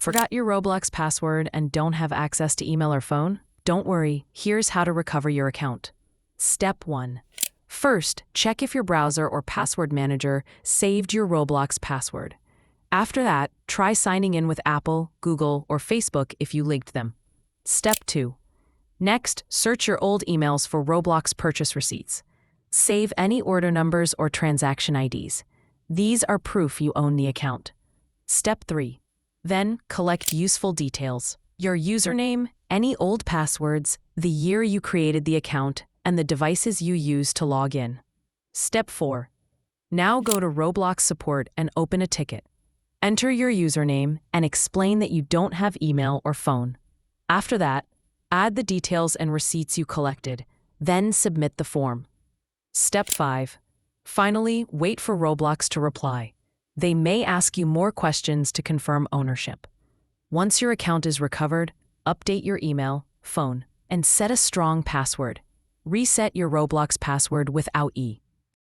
Forgot your Roblox password and don't have access to email or phone? Don't worry, here's how to recover your account. Step 1. First, check if your browser or password manager saved your Roblox password. After that, try signing in with Apple, Google, or Facebook if you linked them. Step 2. Next, search your old emails for Roblox purchase receipts. Save any order numbers or transaction IDs. These are proof you own the account. Step 3. Then, collect useful details. Your username, any old passwords, the year you created the account, and the devices you used to log in. Step 4. Now go to Roblox support and open a ticket. Enter your username and explain that you don't have email or phone. After that, add the details and receipts you collected, then submit the form. Step 5. Finally, wait for Roblox to reply. They may ask you more questions to confirm ownership. Once your account is recovered, update your email, phone, and set a strong password. Reset your Roblox password without E.